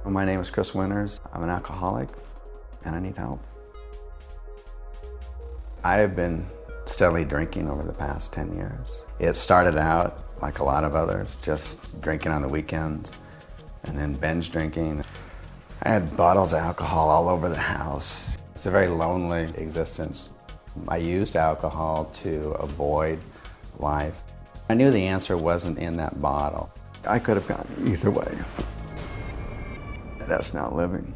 My name is Chris Winters. I'm an alcoholic and I need help. I have been steadily drinking over the past 10 years. It started out, like a lot of others, just drinking on the weekends and then binge drinking. I had bottles of alcohol all over the house. It's a very lonely existence. I used alcohol to avoid life. I knew the answer wasn't in that bottle. I could have gone either way. That's not living.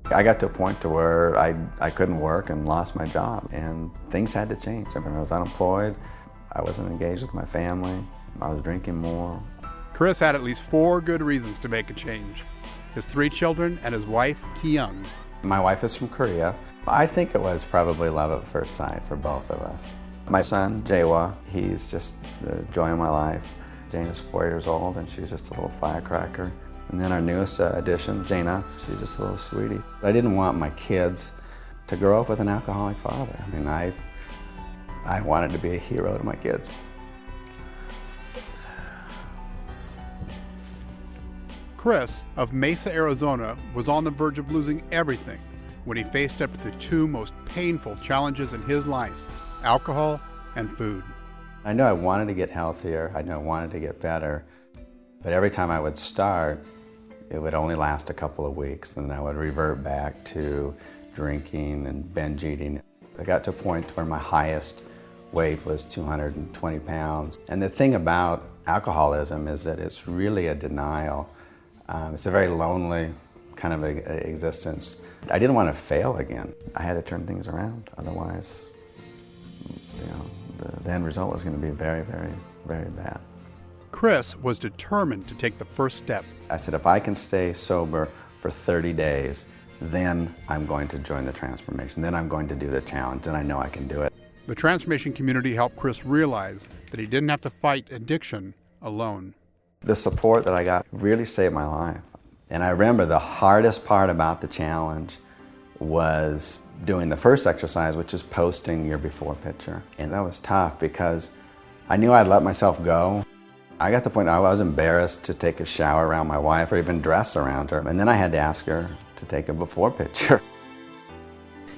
I got to a point to where I couldn't work and lost my job, and things had to change. I mean, I was unemployed, I wasn't engaged with my family, I was drinking more. Chris had at least 4 good reasons to make a change. His 3 children and his wife, Ki-young. My wife is from Korea. I think it was probably love at first sight for both of us. My son, Jaewa, he's just the joy of my life. Jane is 4 years old and she's just a little firecracker. And then our newest addition, Jaina, she's just a little sweetie. I didn't want my kids to grow up with an alcoholic father. I mean, I wanted to be a hero to my kids. Chris of Mesa, Arizona, was on the verge of losing everything when he faced up to the 2 most painful challenges in his life: alcohol and food. I knew I wanted to get healthier, I knew I wanted to get better, but every time I would start, it would only last a couple of weeks, and then I would revert back to drinking and binge eating. I got to a point where my highest weight was 220 pounds. And the thing about alcoholism is that it's really a denial. It's a very lonely kind of existence. I didn't want to fail again. I had to turn things around, otherwise, the end result was going to be very, very, very bad. Chris was determined to take the first step. I said, if I can stay sober for 30 days, then I'm going to join the transformation. Then I'm going to do the challenge, and I know I can do it. The transformation community helped Chris realize that he didn't have to fight addiction alone. The support that I got really saved my life. And I remember the hardest part about the challenge was doing the first exercise, which is posting your before picture. And that was tough because I knew I'd let myself go. I got to the point I was embarrassed to take a shower around my wife or even dress around her. And then I had to ask her to take a before picture.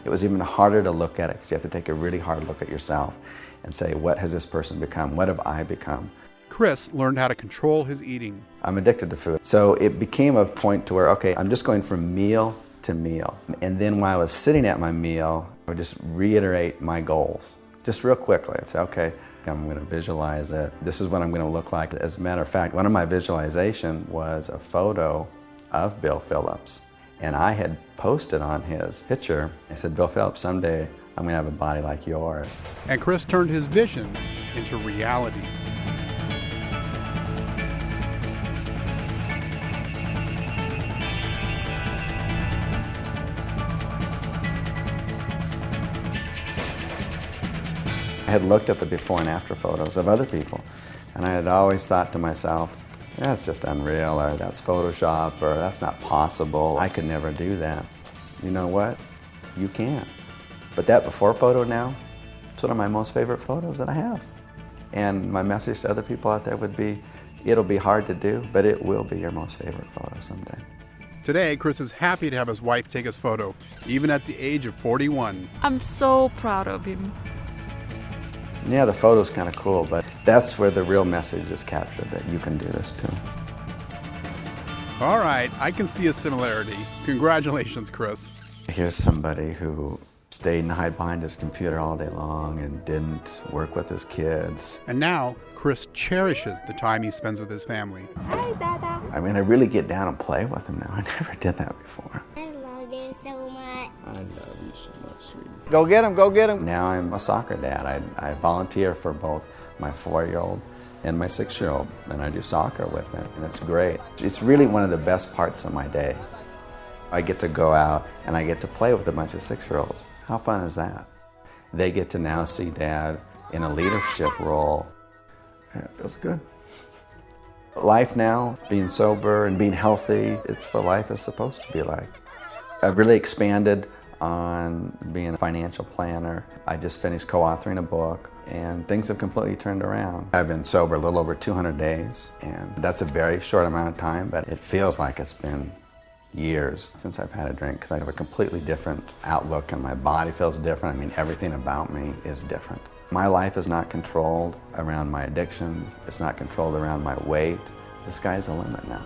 It was even harder to look at it because you have to take a really hard look at yourself and say, what has this person become? What have I become? Chris learned how to control his eating. I'm addicted to food. So it became a point to where, okay, I'm just going from meal to meal. And then while I was sitting at my meal, I would just reiterate my goals. Just real quickly, I'd say, okay, I'm going to visualize it. This is what I'm going to look like. As a matter of fact, one of my visualization was a photo of Bill Phillips. And I had posted on his picture, I said, Bill Phillips, someday I'm going to have a body like yours. And Chris turned his vision into reality. I had looked at the before and after photos of other people, and I had always thought to myself, that's just unreal, or that's Photoshop, or that's not possible. I could never do that. You know what? You can. But that before photo now, it's one of my most favorite photos that I have. And my message to other people out there would be, it'll be hard to do, but it will be your most favorite photo someday. Today, Chris is happy to have his wife take his photo, even at the age of 41. I'm so proud of him. Yeah, the photo's kind of cool, but that's where the real message is captured, that you can do this too. All right, I can see a similarity. Congratulations, Chris. Here's somebody who stayed and hid behind his computer all day long and didn't work with his kids. And now, Chris cherishes the time he spends with his family. Hi, Dada. I mean, I really get down and play with him now. I never did that before. I love you so much. I love you so much, sweetie. Go get him, go get him. Now I'm a soccer dad. I volunteer for both my 4-year-old and my 6-year-old, and I do soccer with them, and it's great. It's really one of the best parts of my day. I get to go out and I get to play with a bunch of 6-year-olds. How fun is that? They get to now see Dad in a leadership role, and it feels good. Life now, being sober and being healthy, it's what life is supposed to be like. I've really expanded on being a financial planner. I just finished co-authoring a book, and things have completely turned around. I've been sober a little over 200 days, and that's a very short amount of time, but it feels like it's been years since I've had a drink because I have a completely different outlook and my body feels different. I mean, everything about me is different. My life is not controlled around my addictions. It's not controlled around my weight. The sky's the limit now.